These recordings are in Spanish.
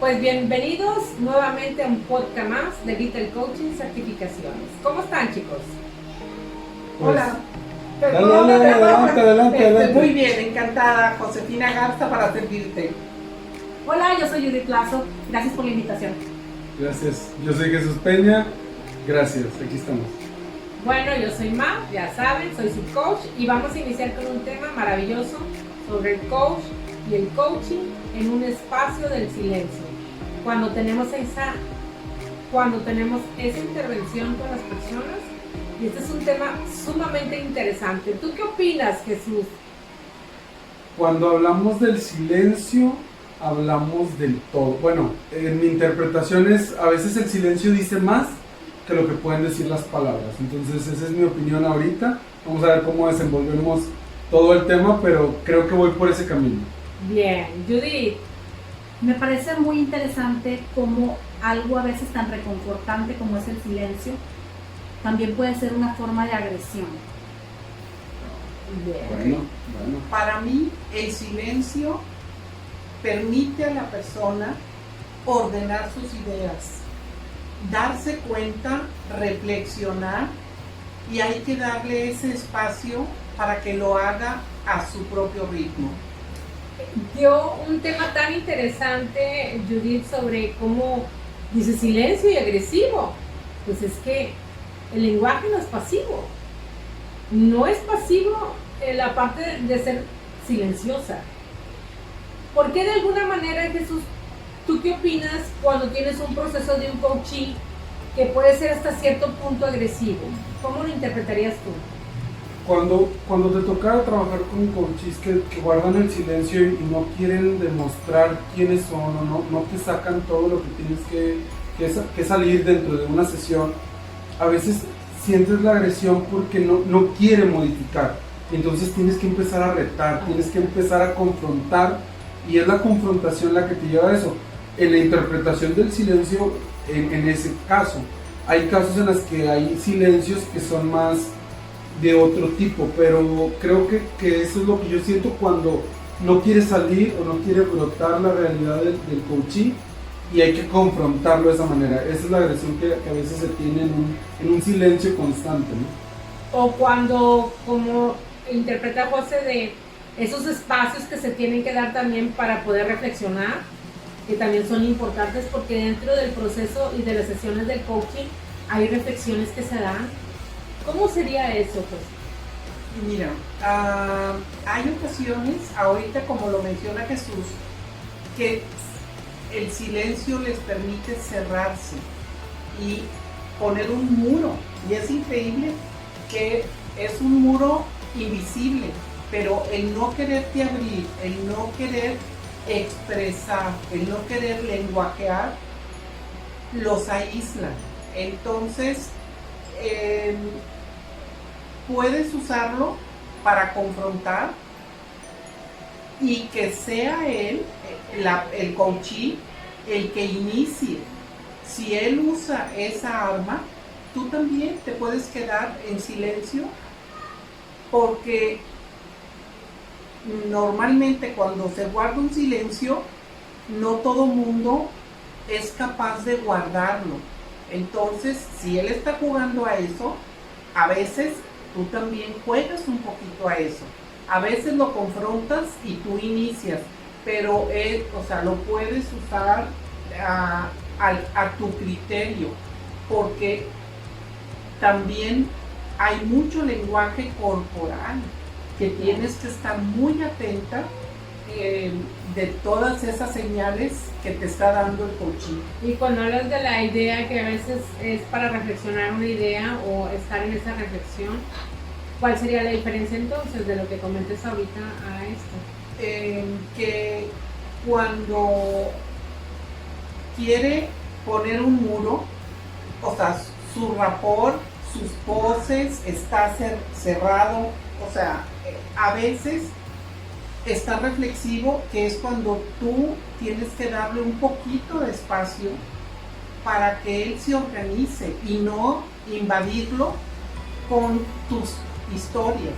Pues bienvenidos nuevamente a un podcast más de Vital Coaching Certificaciones. ¿Cómo están, chicos? Pues, Hola. Adelante. Muy bien, encantada. Josefina Garza para servirte. Hola, yo soy Judith Lazo. Gracias por la invitación. Gracias. Yo soy Jesús Peña. Gracias. Aquí estamos. Bueno, yo soy Ma, ya saben, soy su coach y vamos a iniciar con un tema maravilloso sobre el coach y el coaching en un espacio del silencio. Cuando tenemos esa intervención con las personas, y este es un tema sumamente interesante. ¿Tú qué opinas, Jesús? Cuando hablamos del silencio, hablamos del todo. Bueno, en mi interpretación es, a veces el silencio dice más que lo que pueden decir las palabras. Entonces esa es mi opinión ahorita. Vamos a ver cómo desenvolvemos todo el tema, pero creo que voy por ese camino. Bien, Judith. Me parece muy interesante cómo algo a veces tan reconfortante como es el silencio también puede ser una forma de agresión. Bien. Bueno. Para mí, el silencio permite a la persona ordenar sus ideas, darse cuenta, reflexionar, y hay que darle ese espacio para que lo haga a su propio ritmo. Dio un tema tan interesante, Judith, sobre cómo dice silencio y agresivo. Pues es que el lenguaje no es pasivo. No es pasivo en la parte de ser silenciosa. ¿Por qué de alguna manera, Jesús, tú qué opinas cuando tienes un proceso de un coaching que puede ser hasta cierto punto agresivo? ¿Cómo lo interpretarías tú? Cuando te toca trabajar con coaches que guardan el silencio y no quieren demostrar quiénes son, o no te sacan todo lo que tienes que salir dentro de una sesión, a veces sientes la agresión porque no quiere modificar. Entonces tienes que empezar a retar, tienes que empezar a confrontar, y es la confrontación la que te lleva a eso. En la interpretación del silencio, en ese caso, hay casos en los que hay silencios que son más de otro tipo, pero creo que eso es lo que yo siento cuando no quiere salir o no quiere brotar la realidad del coaching, y hay que confrontarlo de esa manera. Esa es la agresión que a veces se tiene en un silencio constante, ¿no? O cuando, como interpreta José, de esos espacios que se tienen que dar también para poder reflexionar, que también son importantes, porque dentro del proceso y de las sesiones del coaching hay reflexiones que se dan. ¿Cómo sería eso, José? Mira, hay ocasiones, ahorita como lo menciona Jesús, que el silencio les permite cerrarse y poner un muro, y es increíble que es un muro invisible, pero el no quererte abrir, el no querer expresar, el no querer lenguajear, los aísla. Entonces puedes usarlo para confrontar y que sea él, el coachee, el que inicie. Si él usa esa arma, tú también te puedes quedar en silencio, porque normalmente cuando se guarda un silencio, no todo mundo es capaz de guardarlo. Entonces, si él está jugando a eso, a veces tú también juegas un poquito a eso. A veces lo confrontas y tú inicias, pero lo puedes usar a tu criterio, porque también hay mucho lenguaje corporal que tienes que estar muy atenta de todas esas señales que te está dando el coaching. Y cuando hablas de la idea, que a veces es para reflexionar una idea o estar en esa reflexión, ¿cuál sería la diferencia entonces de lo que comentas ahorita a esto? Que cuando quiere poner un muro, o sea, su rapor, sus poses, está cerrado, o sea, a veces está reflexivo, que es cuando tú tienes que darle un poquito de espacio para que él se organice y no invadirlo con tus historias.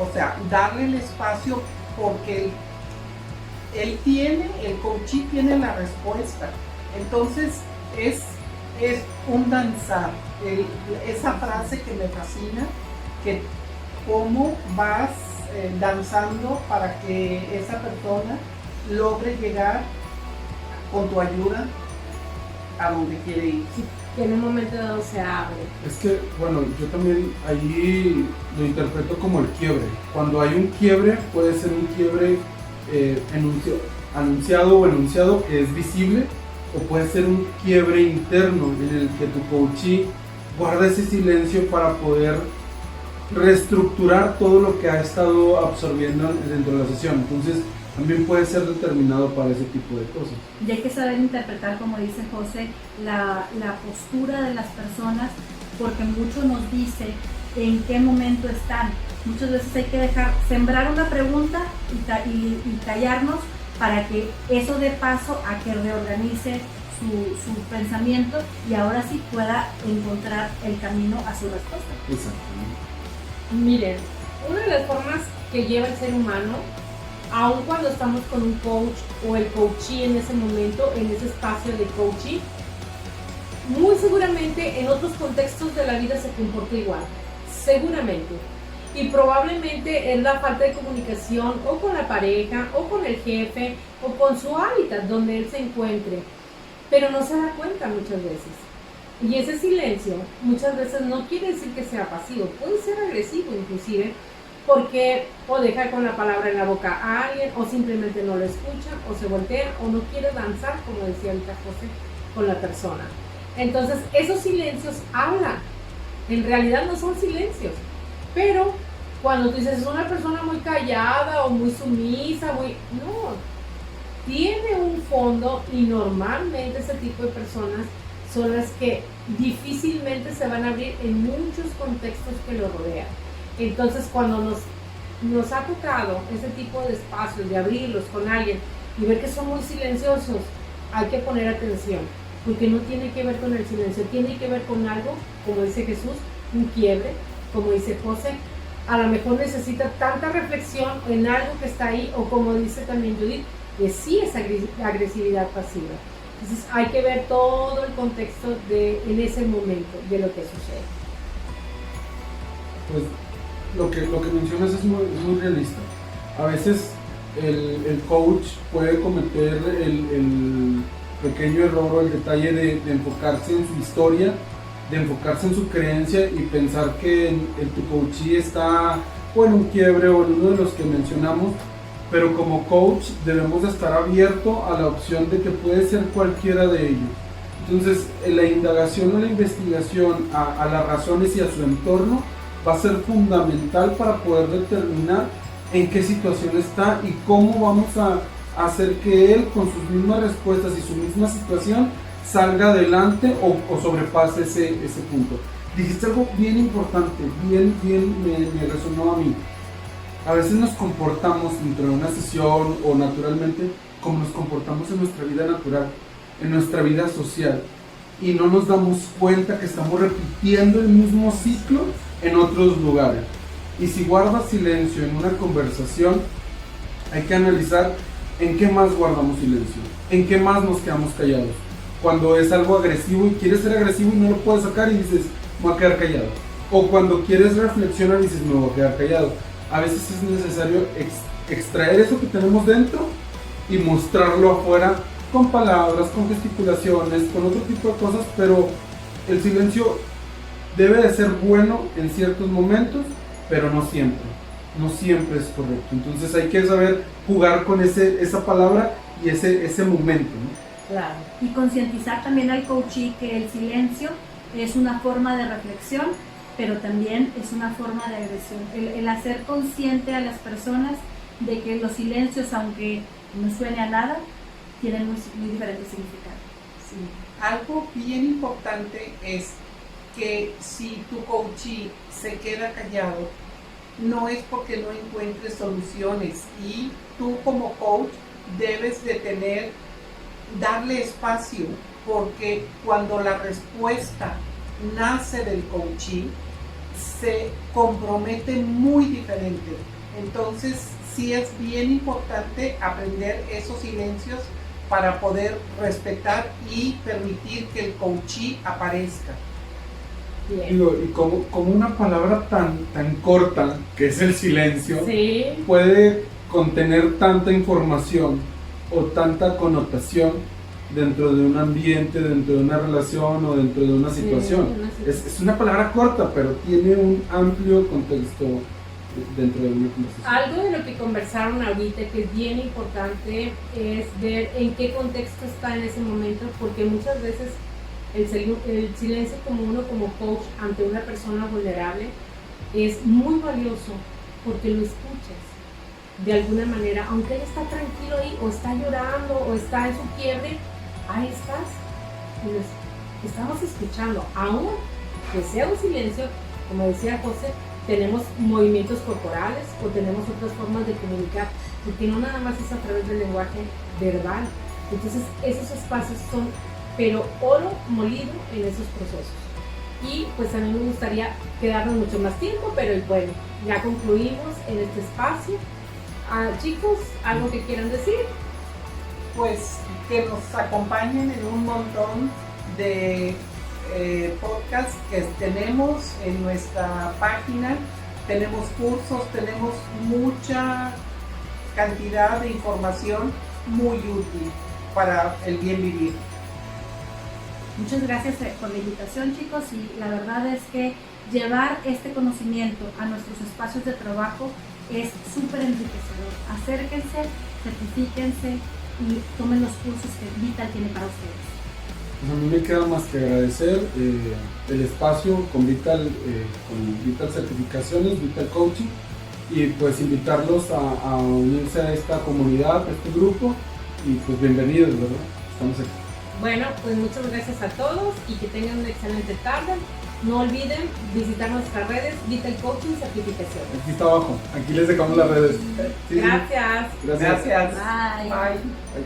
O sea, darle el espacio, porque el coachee tiene la respuesta. Entonces es un danzar. Esa frase que me fascina, que cómo vas danzando para que esa persona logre llegar con tu ayuda a donde quiere ir. Sí, que en un momento dado se abre. Es que, bueno, yo también ahí lo interpreto como el quiebre. Cuando hay un quiebre, puede ser un quiebre anunciado o enunciado que es visible, o puede ser un quiebre interno en el que tu coachee guarda ese silencio para poder reestructurar todo lo que ha estado absorbiendo dentro de la sesión. Entonces también puede ser determinado para ese tipo de cosas. Y hay que saber interpretar, como dice José, la postura de las personas, porque mucho nos dice en qué momento están. Muchas veces hay que sembrar una pregunta y callarnos para que eso dé paso a que reorganice su pensamiento y ahora sí pueda encontrar el camino a su respuesta. Exactamente. Miren, una de las formas que lleva el ser humano, aun cuando estamos con un coach o el coachee en ese momento, en ese espacio de coaching, muy seguramente en otros contextos de la vida se comporta igual, seguramente. Y probablemente es la falta de comunicación o con la pareja o con el jefe o con su hábitat donde él se encuentre, pero no se da cuenta muchas veces. Y ese silencio muchas veces no quiere decir que sea pasivo, puede ser agresivo inclusive, porque o deja con la palabra en la boca a alguien, o simplemente no lo escucha, o se voltea, o no quiere danzar, como decía ahorita José, con la persona. Entonces esos silencios hablan, en realidad no son silencios, pero cuando tú dices es una persona muy callada o muy sumisa, no, tiene un fondo, y normalmente ese tipo de personas son las que difícilmente se van a abrir en muchos contextos que lo rodean. Entonces cuando nos ha tocado ese tipo de espacios, de abrirlos con alguien y ver que son muy silenciosos, hay que poner atención, porque no tiene que ver con el silencio, tiene que ver con algo, como dice Jesús, un quiebre, como dice José, a lo mejor necesita tanta reflexión en algo que está ahí, o como dice también Judith, que sí es agresividad pasiva. Entonces hay que ver todo el contexto en ese momento de lo que sucede. Pues lo que mencionas es muy realista. A veces el coach puede cometer el pequeño error o el detalle de enfocarse en su historia, de enfocarse en su creencia y pensar que tu coachee está o en un quiebre o en uno de los que mencionamos, pero como coach debemos de estar abierto a la opción de que puede ser cualquiera de ellos. Entonces la indagación o la investigación a las razones y a su entorno va a ser fundamental para poder determinar en qué situación está y cómo vamos a hacer que él, con sus mismas respuestas y su misma situación, salga adelante o sobrepase ese punto. Dijiste algo bien importante, bien me resonó a mí. A veces nos comportamos dentro de una sesión o naturalmente como nos comportamos en nuestra vida natural, en nuestra vida social, y no nos damos cuenta que estamos repitiendo el mismo ciclo en otros lugares. Y si guardas silencio en una conversación, hay que analizar en qué más guardamos silencio, en qué más nos quedamos callados. Cuando es algo agresivo y quieres ser agresivo y no lo puedes sacar y dices, me voy a quedar callado. O cuando quieres reflexionar y dices, me voy a quedar callado. A veces es necesario extraer eso que tenemos dentro y mostrarlo afuera con palabras, con gesticulaciones, con otro tipo de cosas, pero el silencio debe de ser bueno en ciertos momentos, pero no siempre es correcto. Entonces hay que saber jugar con esa palabra y ese momento, ¿no? Claro. Y concientizar también al coachee que el silencio es una forma de reflexión, pero también es una forma de agresión. El hacer consciente a las personas de que los silencios, aunque no suene a nada, tienen muy diferentes significados. Sí. Algo bien importante es que si tu coachee se queda callado, no es porque no encuentres soluciones, y tú como coach debes de darle espacio, porque cuando la respuesta nace del coachee se compromete muy diferente. Entonces, sí es bien importante aprender esos silencios para poder respetar y permitir que el coachee aparezca. Bien. Digo, y como una palabra tan corta, que es el silencio, Sí, puede contener tanta información o tanta connotación dentro de un ambiente, dentro de una relación o dentro de una sí, situación. una situación. Es una palabra corta, pero tiene un amplio contexto dentro de una conversación. Algo de lo que conversaron ahorita que es bien importante es ver en qué contexto está en ese momento, porque muchas veces el silencio como uno como coach ante una persona vulnerable es muy valioso porque lo escuchas de alguna manera, aunque él está tranquilo ahí o está llorando o está en su quiebre, ahí estás y lo estamos escuchando, aún que sea un silencio, como decía José, tenemos movimientos corporales o tenemos otras formas de comunicar, porque no nada más es a través del lenguaje verbal. Entonces esos espacios son, pero oro molido en esos procesos. Y pues a mí me gustaría quedarnos mucho más tiempo, pero bueno, ya concluimos en este espacio. Chicos, ¿algo que quieran decir? Pues que nos acompañen en un montón de podcasts que tenemos en nuestra página. Tenemos cursos, tenemos mucha cantidad de información muy útil para el bien vivir. Muchas gracias por la invitación, chicos, y la verdad es que llevar este conocimiento a nuestros espacios de trabajo es súper enriquecedor. Acérquense, certifíquense y tomen los cursos que Vital tiene para ustedes. Pues a mí me queda más que agradecer el espacio con Vital Certificaciones, Vital Coaching, y pues invitarlos a unirse a esta comunidad, a este grupo, y pues bienvenidos, ¿verdad? Estamos aquí. Bueno, pues muchas gracias a todos y que tengan una excelente tarde. No olviden visitar nuestras redes Vital Coaching Certificaciones. Aquí está abajo, aquí les dejamos las redes. Sí, Gracias. Gracias. Gracias. Bye. Bye.